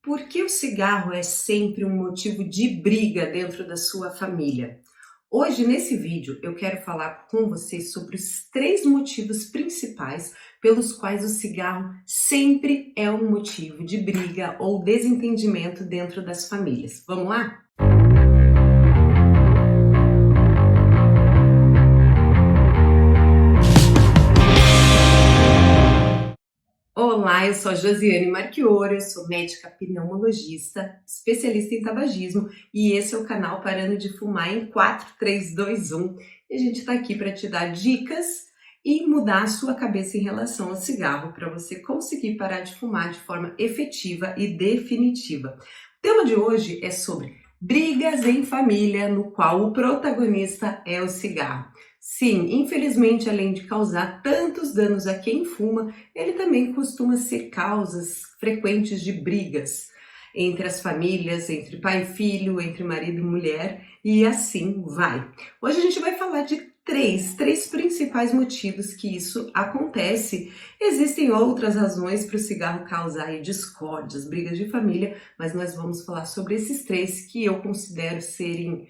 Por que o cigarro é sempre um motivo de briga dentro da sua família? Hoje, nesse vídeo, eu quero falar com vocês sobre os 3 motivos principais pelos quais o cigarro sempre é um motivo de briga ou desentendimento dentro das famílias. Vamos lá? Olá, eu sou a Josiane Marchioro, eu sou médica pneumologista, especialista em tabagismo e esse é o canal Parando de Fumar em 4, 3, 2, 1. E a gente está aqui para te dar dicas e mudar a sua cabeça em relação ao cigarro para você conseguir parar de fumar de forma efetiva e definitiva. O tema de hoje é sobre brigas em família, no qual o protagonista é o cigarro. Sim, infelizmente, além de causar tantos danos a quem fuma, ele também costuma ser causas frequentes de brigas entre as famílias, entre pai e filho, entre marido e mulher, e assim vai. Hoje a gente vai falar de três principais motivos que isso acontece. Existem outras razões para o cigarro causar discórdias, brigas de família, mas nós vamos falar sobre esses 3 que eu considero serem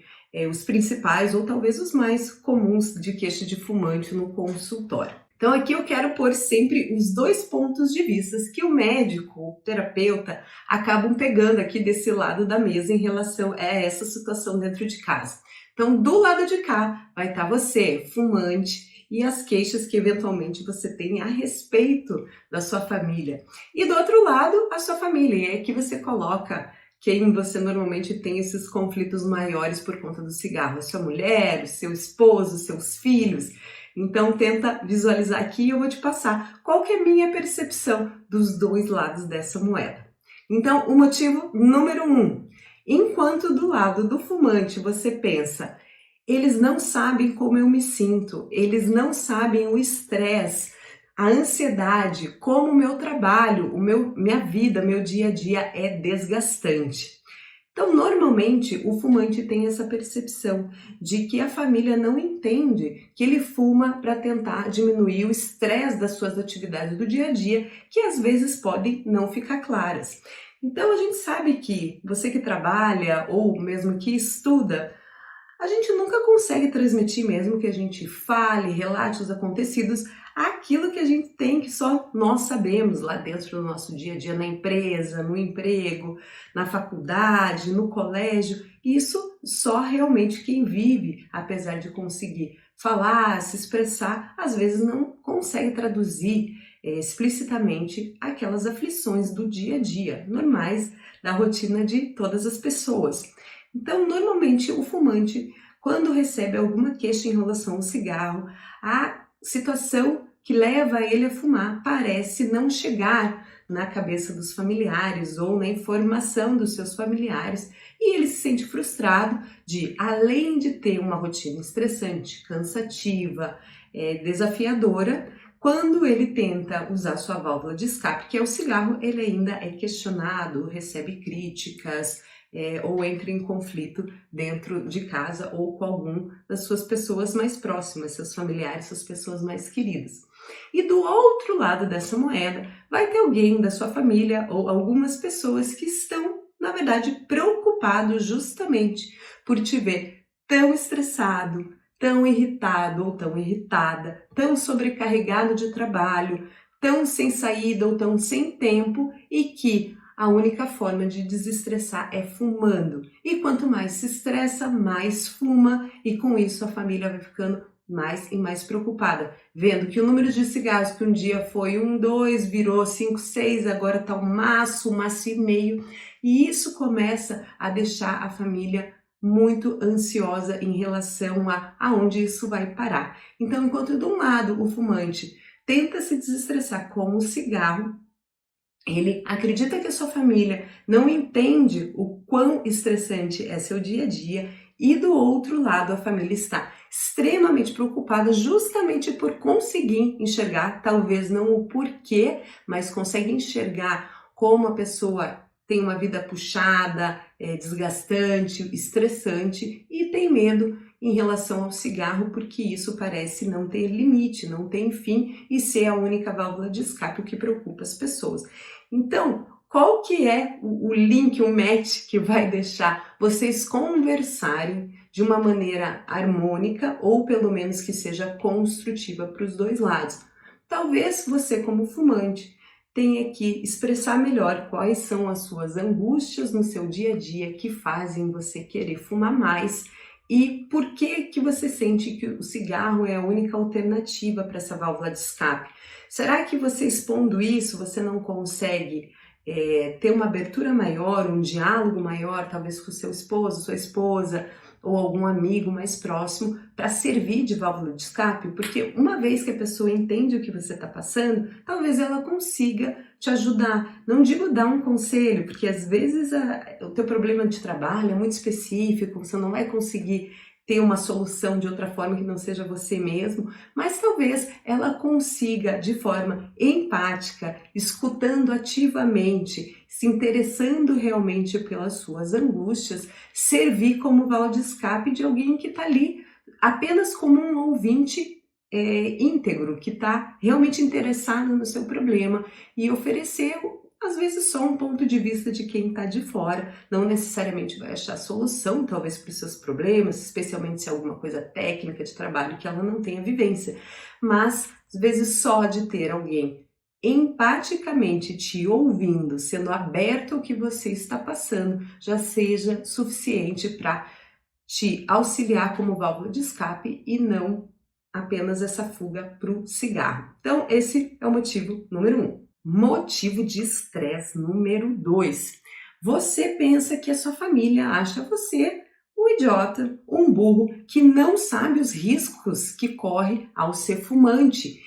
os principais ou talvez os mais comuns de queixa de fumante no consultório. Então aqui eu quero pôr sempre os 2 pontos de vista que o médico, o terapeuta, acabam pegando aqui desse lado da mesa em relação a essa situação dentro de casa. Então do lado de cá vai estar você, fumante, e as queixas que eventualmente você tem a respeito da sua família. E do outro lado, a sua família, e é que você coloca quem você normalmente tem esses conflitos maiores por conta do cigarro, a sua mulher, o seu esposo, seus filhos. Então tenta visualizar aqui e eu vou te passar qual que é a minha percepção dos 2 lados dessa moeda. Então o motivo número 1, enquanto do lado do fumante você pensa, eles não sabem como eu me sinto, eles não sabem o estresse, a ansiedade, como o meu trabalho, minha vida, meu dia a dia é desgastante. Então, normalmente, o fumante tem essa percepção de que a família não entende que ele fuma para tentar diminuir o estresse das suas atividades do dia a dia, que às vezes podem não ficar claras. Então, a gente sabe que você que trabalha ou mesmo que estuda, a gente nunca consegue transmitir, mesmo que a gente fale, relate os acontecidos, aquilo que a gente tem, que só nós sabemos lá dentro do nosso dia a dia, na empresa, no emprego, na faculdade, no colégio. Isso só realmente quem vive, apesar de conseguir falar, se expressar, às vezes não consegue traduzir explicitamente aquelas aflições do dia a dia, normais da rotina de todas as pessoas. Então, normalmente, o fumante, quando recebe alguma queixa em relação ao cigarro, a situação que leva ele a fumar parece não chegar na cabeça dos familiares ou na informação dos seus familiares e ele se sente frustrado de, além de ter uma rotina estressante, cansativa, desafiadora, quando ele tenta usar sua válvula de escape, que é o cigarro, ele ainda é questionado, recebe críticas, ou entra em conflito dentro de casa ou com algum das suas pessoas mais próximas, seus familiares, suas pessoas mais queridas. E do outro lado dessa moeda, vai ter alguém da sua família ou algumas pessoas que estão, na verdade, preocupados justamente por te ver tão estressado, tão irritado ou tão irritada, tão sobrecarregado de trabalho, tão sem saída ou tão sem tempo e que a única forma de desestressar é fumando. E quanto mais se estressa, mais fuma e com isso a família vai ficando mais e mais preocupada, vendo que o número de cigarros que um dia foi 1, 2, virou 5, 6, agora está um maço e meio. E isso começa a deixar a família muito ansiosa em relação a aonde isso vai parar. Então, enquanto de um lado o fumante tenta se desestressar com o cigarro, ele acredita que a sua família não entende o quão estressante é seu dia a dia e do outro lado a família está extremamente preocupada justamente por conseguir enxergar, talvez não o porquê, mas consegue enxergar como a pessoa tem uma vida puxada, desgastante, estressante e tem medo em relação ao cigarro porque isso parece não ter limite, não tem fim e ser a única válvula de escape, o que preocupa as pessoas. Então, qual que é o link, o match que vai deixar vocês conversarem de uma maneira harmônica ou pelo menos que seja construtiva para os dois lados. Talvez você, como fumante, tenha que expressar melhor quais são as suas angústias no seu dia a dia que fazem você querer fumar mais e por que você sente que o cigarro é a única alternativa para essa válvula de escape. Será que você expondo isso, você não consegue ter uma abertura maior, um diálogo maior, talvez com o seu esposo, sua esposa, ou algum amigo mais próximo, para servir de válvula de escape? Porque uma vez que a pessoa entende o que você está passando, talvez ela consiga te ajudar. Não digo dar um conselho, porque às vezes o teu problema de trabalho é muito específico, você não vai conseguir ter uma solução de outra forma que não seja você mesmo, mas talvez ela consiga, de forma empática, escutando ativamente, se interessando realmente pelas suas angústias, servir como válvula de escape de alguém que está ali apenas como um ouvinte íntegro, que está realmente interessado no seu problema e oferecer às vezes só um ponto de vista de quem está de fora, não necessariamente vai achar solução talvez para os seus problemas, especialmente se é alguma coisa técnica de trabalho que ela não tenha vivência, mas às vezes só de ter alguém empaticamente te ouvindo, sendo aberto ao que você está passando, já seja suficiente para te auxiliar como válvula de escape e não apenas essa fuga para o cigarro. Então esse é o motivo número 1. Motivo de estresse número 2. Você pensa que a sua família acha você um idiota, um burro, que não sabe os riscos que corre ao ser fumante,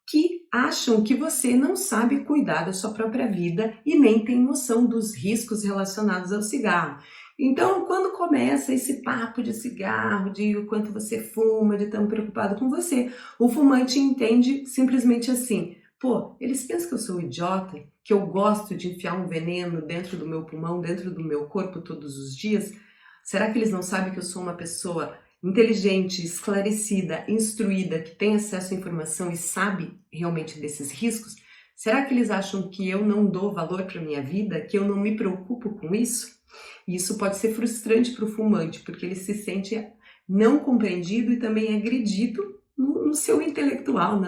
que acham que você não sabe cuidar da sua própria vida e nem tem noção dos riscos relacionados ao cigarro. Então, quando começa esse papo de cigarro, de o quanto você fuma, de tão preocupado com você, o fumante entende simplesmente assim: pô, eles pensam que eu sou idiota, que eu gosto de enfiar um veneno dentro do meu pulmão, dentro do meu corpo todos os dias? Será que eles não sabem que eu sou uma pessoa inteligente, esclarecida, instruída, que tem acesso à informação e sabe realmente desses riscos? Será que eles acham que eu não dou valor para a minha vida, que eu não me preocupo com isso? E isso pode ser frustrante para o fumante, porque ele se sente não compreendido e também agredido no seu intelectual,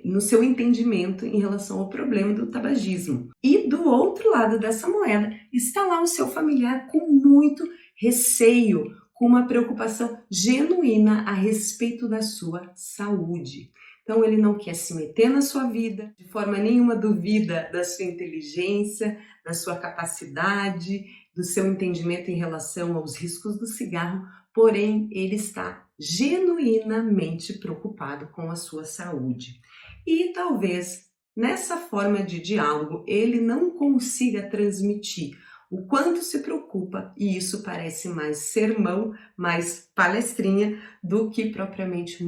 no seu entendimento em relação ao problema do tabagismo. E do outro lado dessa moeda está lá o seu familiar com muito receio, com uma preocupação genuína a respeito da sua saúde. Então ele não quer se meter na sua vida, de forma nenhuma duvida da sua inteligência, da sua capacidade, do seu entendimento em relação aos riscos do cigarro, porém ele está genuinamente preocupado com a sua saúde. E talvez nessa forma de diálogo ele não consiga transmitir o quanto se preocupa, e isso parece mais sermão, mais palestrinha, do que propriamente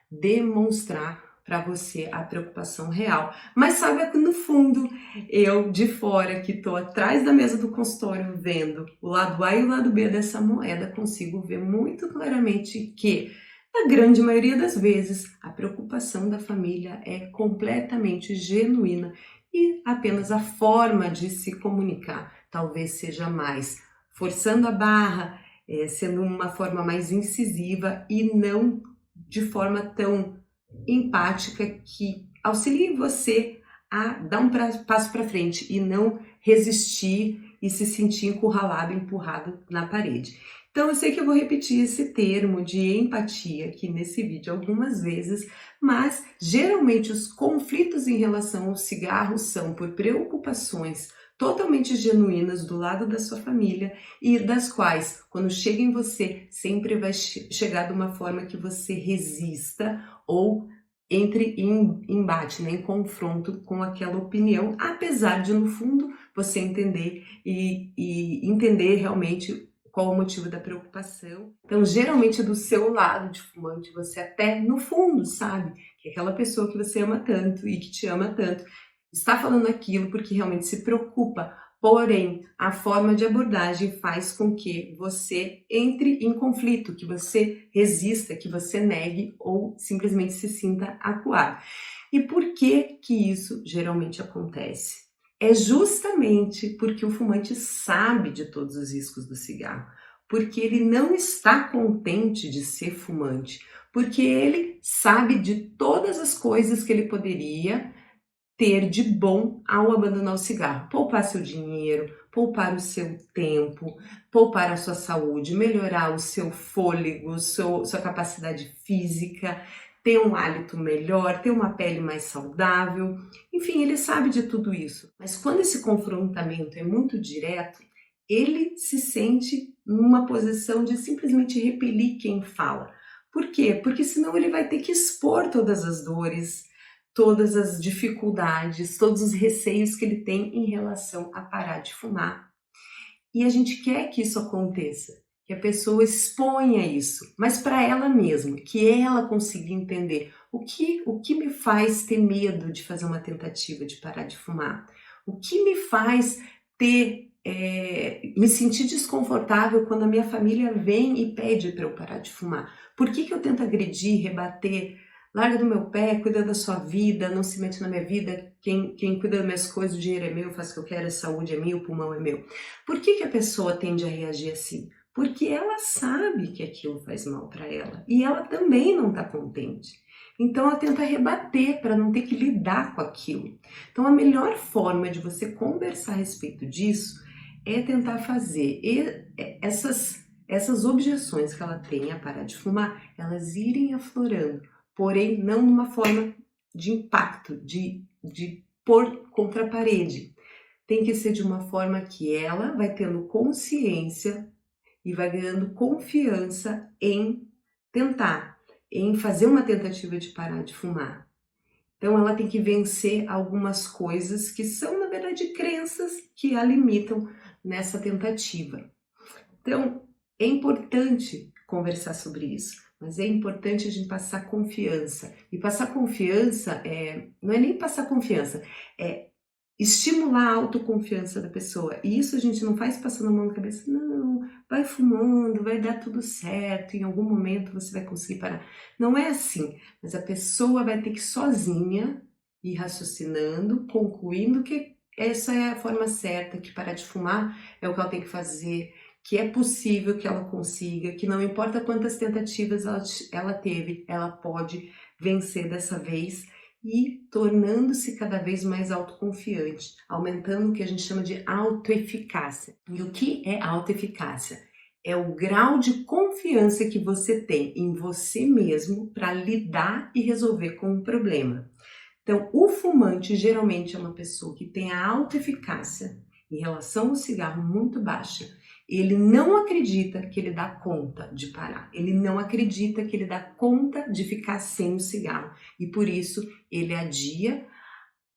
demonstrar para você a preocupação real. Mas sabe que no fundo, eu de fora que estou atrás da mesa do consultório vendo o lado A e o lado B dessa moeda, consigo ver muito claramente que, na grande maioria das vezes, a preocupação da família é completamente genuína e apenas a forma de se comunicar talvez seja mais forçando a barra, sendo uma forma mais incisiva e não de forma tão empática que auxilie você a dar um passo para frente e não resistir e se sentir encurralado, empurrado na parede. Então eu sei que eu vou repetir esse termo de empatia aqui nesse vídeo algumas vezes, mas geralmente os conflitos em relação ao cigarro são por preocupações totalmente genuínas do lado da sua família e das quais, quando chega em você, sempre vai chegar de uma forma que você resista ou entre em embate, em confronto com aquela opinião, apesar de no fundo você entender e entender realmente qual o motivo da preocupação. Então, geralmente do seu lado de fumante, você até no fundo sabe que aquela pessoa que você ama tanto e que te ama tanto está falando aquilo porque realmente se preocupa. Porém, a forma de abordagem faz com que você entre em conflito, que você resista, que você negue ou simplesmente se sinta acuado. E por que que isso geralmente acontece? É justamente porque o fumante sabe de todos os riscos do cigarro, porque ele não está contente de ser fumante, porque ele sabe de todas as coisas que ele poderia ter de bom ao abandonar o cigarro. Poupar seu dinheiro, poupar o seu tempo, poupar a sua saúde, melhorar o seu fôlego, sua capacidade física, ter um hálito melhor, ter uma pele mais saudável. Enfim, ele sabe de tudo isso. Mas quando esse confrontamento é muito direto, ele se sente numa posição de simplesmente repelir quem fala. Por quê? Porque senão ele vai ter que expor todas as dores, todas as dificuldades, todos os receios que ele tem em relação a parar de fumar. E a gente quer que isso aconteça, que a pessoa exponha isso, mas para ela mesma, que ela consiga entender o que me faz ter medo de fazer uma tentativa de parar de fumar, o que me faz me sentir desconfortável quando a minha família vem e pede para eu parar de fumar. Por que eu tento agredir, rebater? Larga do meu pé, cuida da sua vida, não se mete na minha vida, quem cuida das minhas coisas, o dinheiro é meu, faz o que eu quero, a saúde é minha, o pulmão é meu. Por que a pessoa tende a reagir assim? Porque ela sabe que aquilo faz mal para ela e ela também não está contente. Então ela tenta rebater para não ter que lidar com aquilo. Então a melhor forma de você conversar a respeito disso é tentar fazer essas objeções que ela tem a parar de fumar, elas irem aflorando, porém não numa forma de impacto, de pôr contra a parede. Tem que ser de uma forma que ela vai tendo consciência e vai ganhando confiança em tentar, em fazer uma tentativa de parar de fumar. Então ela tem que vencer algumas coisas que são, na verdade, crenças que a limitam nessa tentativa. Então é importante conversar sobre isso, mas é importante a gente passar confiança. E passar confiança não é nem passar confiança, é estimular a autoconfiança da pessoa. E isso a gente não faz passando a mão na cabeça, não, vai fumando, vai dar tudo certo, em algum momento você vai conseguir parar. Não é assim, mas a pessoa vai ter que sozinha ir raciocinando, concluindo que essa é a forma certa, que parar de fumar é o que ela tem que fazer, que é possível que ela consiga, que não importa quantas tentativas ela teve, ela pode vencer dessa vez e tornando-se cada vez mais autoconfiante, aumentando o que a gente chama de autoeficácia. E o que é autoeficácia? É o grau de confiança que você tem em você mesmo para lidar e resolver com um problema. Então, o fumante geralmente é uma pessoa que tem a autoeficácia em relação ao cigarro muito baixa. Ele não acredita que ele dá conta de parar, ele não acredita que ele dá conta de ficar sem o cigarro e por isso ele adia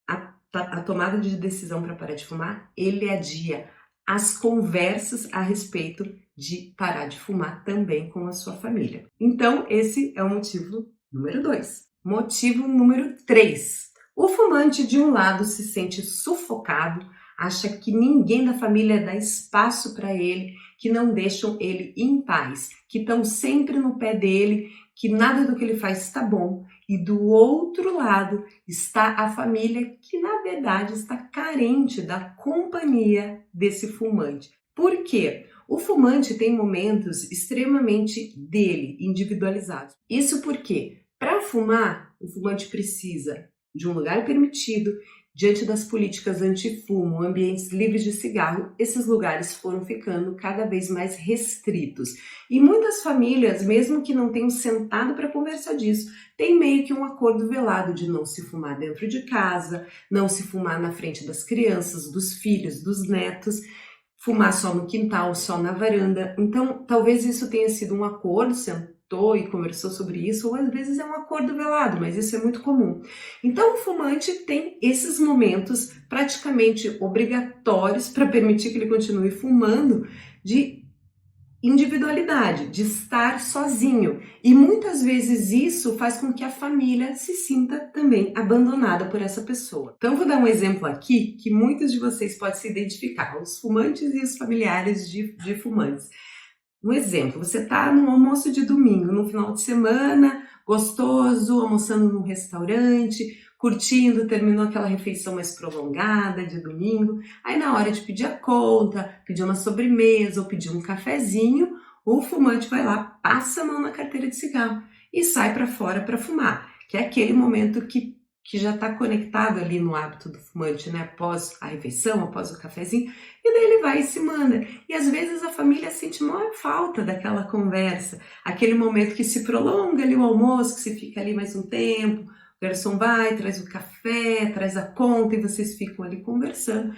a tomada de decisão para parar de fumar, ele adia as conversas a respeito de parar de fumar também com a sua família. Então, esse é o motivo número 2. Motivo número 3. O fumante, de um lado, se sente sufocado, acha que ninguém da família dá espaço para ele, que não deixam ele em paz, que estão sempre no pé dele, que nada do que ele faz está bom. E do outro lado está a família que, na verdade, está carente da companhia desse fumante. Por quê? O fumante tem momentos extremamente dele, individualizados. Isso porque, para fumar, o fumante precisa de um lugar permitido. Diante das políticas anti-fumo, ambientes livres de cigarro, esses lugares foram ficando cada vez mais restritos. E muitas famílias, mesmo que não tenham sentado para conversar disso, têm meio que um acordo velado de não se fumar dentro de casa, não se fumar na frente das crianças, dos filhos, dos netos, fumar só no quintal, só na varanda. Então, talvez isso tenha sido um acordo, sentou e conversou sobre isso, ou às vezes é um acordo velado, mas isso é muito comum. Então, o fumante tem esses momentos praticamente obrigatórios para permitir que ele continue fumando, de individualidade, de estar sozinho. E muitas vezes isso faz com que a família se sinta também abandonada por essa pessoa. Então, vou dar um exemplo aqui que muitos de vocês podem se identificar, os fumantes e os familiares de fumantes. Um exemplo, você está num almoço de domingo, no final de semana, gostoso, almoçando num restaurante, curtindo, terminou aquela refeição mais prolongada de domingo, aí na hora de pedir a conta, pedir uma sobremesa ou pedir um cafezinho, o fumante vai lá, passa a mão na carteira de cigarro e sai para fora para fumar, que é aquele momento que já está conectado ali no hábito do fumante, né? Após a refeição, após o cafezinho, e daí ele vai e se manda. E às vezes a família sente maior falta daquela conversa, aquele momento que se prolonga ali o almoço, que se fica ali mais um tempo, o garçom vai, traz o café, traz a conta e vocês ficam ali conversando.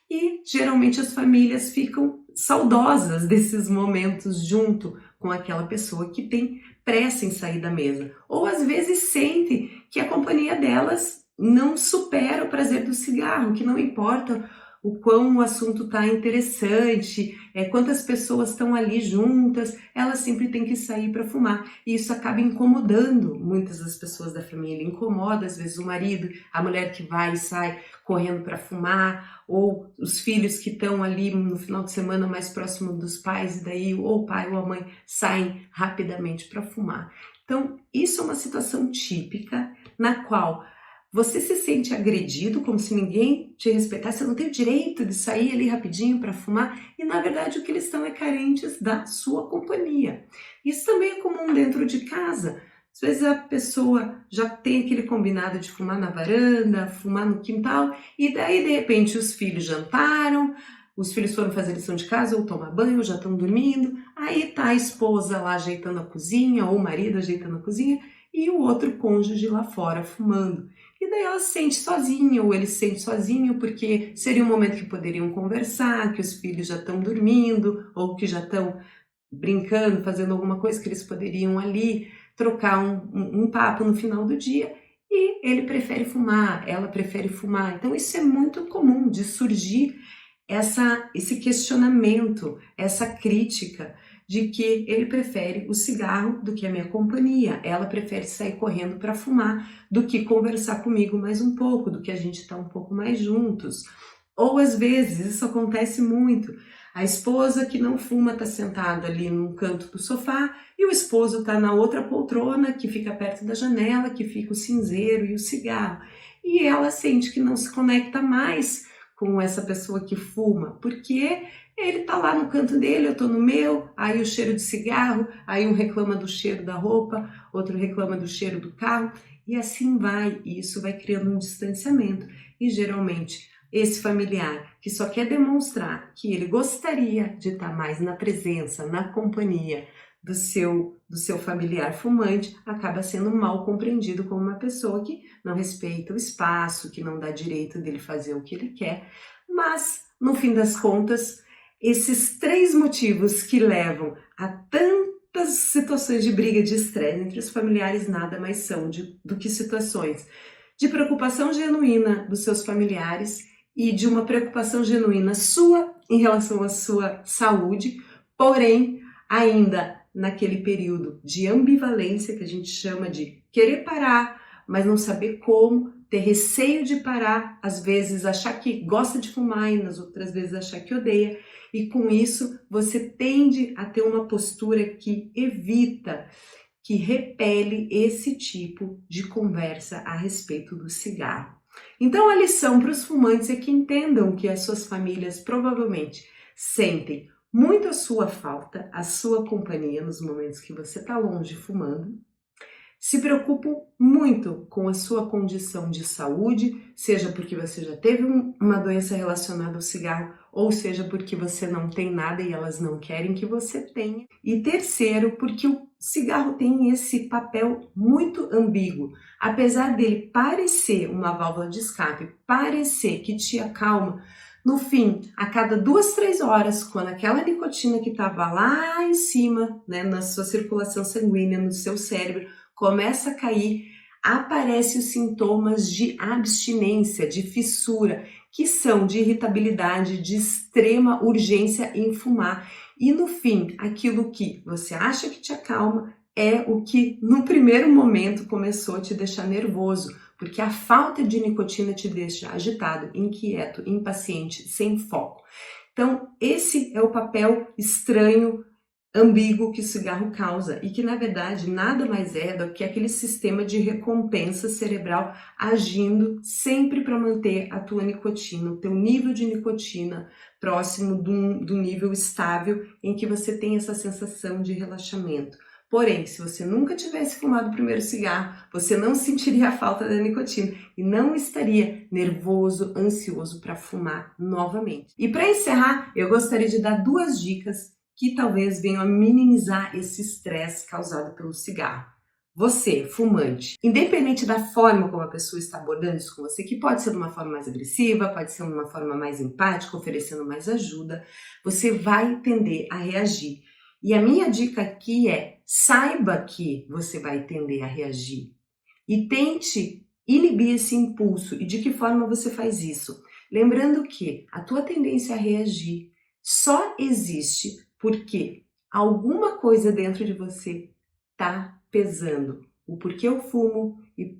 E geralmente as famílias ficam saudosas desses momentos junto com aquela pessoa que tem pressa em sair da mesa. Ou às vezes sentem que a companhia delas não supera o prazer do cigarro, que não importa o quão o assunto está interessante, quantas pessoas estão ali juntas, elas sempre têm que sair para fumar. E isso acaba incomodando muitas das pessoas da família, incomoda às vezes o marido, a mulher que vai e sai correndo para fumar, ou os filhos que estão ali no final de semana mais próximo dos pais, e daí ou o pai ou a mãe saem rapidamente para fumar. Então, isso é uma situação típica na qual você se sente agredido, como se ninguém te respeitasse, você não tem o direito de sair ali rapidinho para fumar, e na verdade o que eles estão é carentes da sua companhia. Isso também é comum dentro de casa. Às vezes a pessoa já tem aquele combinado de fumar na varanda, fumar no quintal, e daí de repente os filhos jantaram, os filhos foram fazer lição de casa ou tomar banho, ou já estão dormindo, aí tá a esposa lá ajeitando a cozinha, ou o marido ajeitando a cozinha, e o outro cônjuge lá fora fumando. E daí ela se sente sozinha, ou ele se sente sozinho, porque seria um momento que poderiam conversar, que os filhos já estão dormindo, ou que já estão brincando, fazendo alguma coisa que eles poderiam ali trocar um papo no final do dia, e ele prefere fumar, ela prefere fumar. Então isso é muito comum de surgir esse questionamento, essa crítica de que ele prefere o cigarro do que a minha companhia, ela prefere sair correndo para fumar do que conversar comigo mais um pouco, do que a gente estar um pouco mais juntos. Ou às vezes, isso acontece muito, a esposa que não fuma está sentada ali num canto do sofá e o esposo está na outra poltrona que fica perto da janela, que fica o cinzeiro e o cigarro. E ela sente que não se conecta mais com essa pessoa que fuma, porque ele tá lá no canto dele, eu tô no meu, aí o cheiro de cigarro, aí um reclama do cheiro da roupa, outro reclama do cheiro do carro, e assim vai, e isso vai criando um distanciamento. E geralmente esse familiar que só quer demonstrar que ele gostaria de estar mais na presença, na companhia do seu familiar fumante, acaba sendo mal compreendido como uma pessoa que não respeita o espaço, que não dá direito dele fazer o que ele quer. Mas, no fim das contas, esses três motivos que levam a tantas situações de briga, de estresse entre os familiares, nada mais são do que situações de preocupação genuína dos seus familiares e de uma preocupação genuína sua em relação à sua saúde, porém, ainda naquele período de ambivalência que a gente chama de querer parar, mas não saber como, ter receio de parar, às vezes achar que gosta de fumar e nas outras vezes achar que odeia, e com isso você tende a ter uma postura que evita, que repele esse tipo de conversa a respeito do cigarro. Então a lição para os fumantes é que entendam que as suas famílias provavelmente sentem muito a sua falta, a sua companhia nos momentos que você está longe fumando, se preocupam muito com a sua condição de saúde, seja porque você já teve uma doença relacionada ao cigarro, ou seja porque você não tem nada e elas não querem que você tenha. E terceiro, porque o cigarro tem esse papel muito ambíguo. Apesar dele parecer uma válvula de escape, parecer que te acalma, no fim, a cada 2, 3 horas, quando aquela nicotina que estava lá em cima, né, na sua circulação sanguínea, no seu cérebro, começa a cair, aparecem os sintomas de abstinência, de fissura, que são de irritabilidade, de extrema urgência em fumar. E no fim, aquilo que você acha que te acalma é o que no primeiro momento começou a te deixar nervoso, porque a falta de nicotina te deixa agitado, inquieto, impaciente, sem foco. Então, esse é o papel estranho, ambíguo que o cigarro causa e que, na verdade, nada mais é do que aquele sistema de recompensa cerebral agindo sempre para manter a tua nicotina, o teu nível de nicotina próximo do nível estável em que você tem essa sensação de relaxamento. Porém, se você nunca tivesse fumado o primeiro cigarro, você não sentiria a falta da nicotina e não estaria nervoso, ansioso para fumar novamente. E para encerrar, eu gostaria de dar 2 dicas que talvez venham a minimizar esse estresse causado pelo cigarro. Você, fumante, independente da forma como a pessoa está abordando isso com você, que pode ser de uma forma mais agressiva, pode ser de uma forma mais empática, oferecendo mais ajuda, você vai tender a reagir. E a minha dica aqui é: saiba que você vai tender a reagir e tente inibir esse impulso. E de que forma você faz isso? Lembrando que a tua tendência a reagir só existe porque alguma coisa dentro de você está pesando. O porquê eu fumo e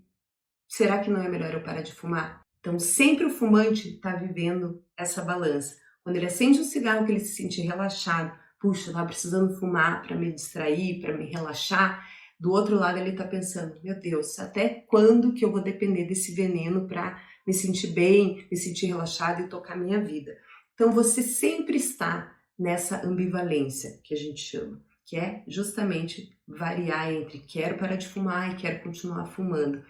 será que não é melhor eu parar de fumar? Então sempre o fumante está vivendo essa balança. Quando ele acende um cigarro que ele se sente relaxado, puxa, eu tava precisando fumar para me distrair, para me relaxar. Do outro lado ele está pensando, meu Deus, até quando que eu vou depender desse veneno para me sentir bem, me sentir relaxado e tocar minha vida? Então você sempre está nessa ambivalência que a gente chama, que é justamente variar entre quero parar de fumar e quero continuar fumando.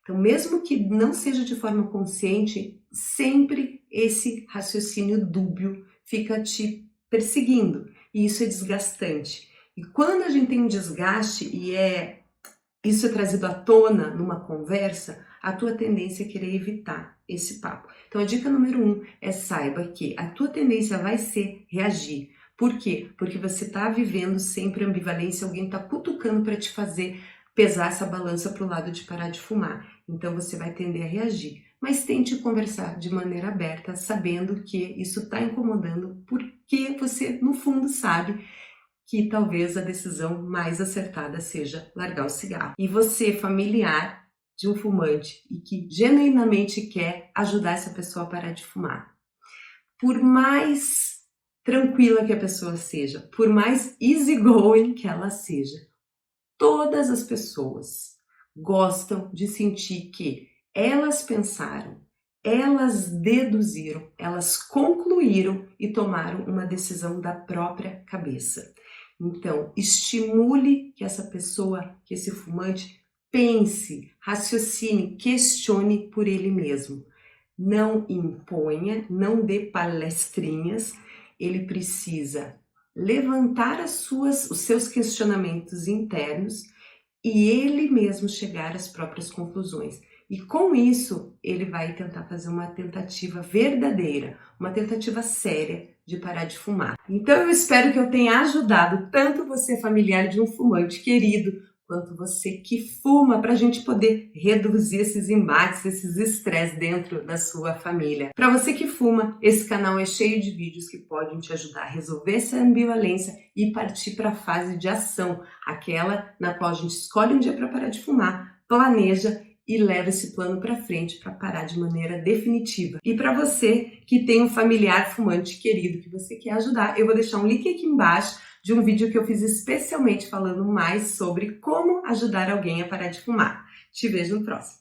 Então, mesmo que não seja de forma consciente, sempre esse raciocínio dúbio fica te perseguindo e isso é desgastante. E quando a gente tem um desgaste e isso é trazido à tona numa conversa, a tua tendência é querer evitar esse papo. Então a dica número 1 é: saiba que a tua tendência vai ser reagir. Por quê? Porque você está vivendo sempre ambivalência, alguém está cutucando para te fazer pesar essa balança para o lado de parar de fumar. Então você vai tender a reagir. Mas tente conversar de maneira aberta, sabendo que isso está incomodando, porque você, no fundo, sabe que talvez a decisão mais acertada seja largar o cigarro. E você, familiar de um fumante e que genuinamente quer ajudar essa pessoa a parar de fumar, por mais tranquila que a pessoa seja, por mais easygoing que ela seja, todas as pessoas gostam de sentir que elas pensaram, elas deduziram, elas concluíram e tomaram uma decisão da própria cabeça. Então, estimule que essa pessoa, que esse fumante, pense, raciocine, questione por ele mesmo. Não imponha, não dê palestrinhas, ele precisa levantar os seus questionamentos internos e ele mesmo chegar às próprias conclusões. E com isso, ele vai tentar fazer uma tentativa verdadeira, uma tentativa séria de parar de fumar. Então eu espero que eu tenha ajudado tanto você, familiar de um fumante querido, quanto você que fuma, para a gente poder reduzir esses embates, esses estresses dentro da sua família. Para você que fuma, esse canal é cheio de vídeos que podem te ajudar a resolver essa ambivalência e partir para a fase de ação, aquela na qual a gente escolhe um dia para parar de fumar, planeja e leva esse plano para frente para parar de maneira definitiva. E para você que tem um familiar fumante querido que você quer ajudar, eu vou deixar um link aqui embaixo de um vídeo que eu fiz especialmente falando mais sobre como ajudar alguém a parar de fumar. Te vejo no próximo.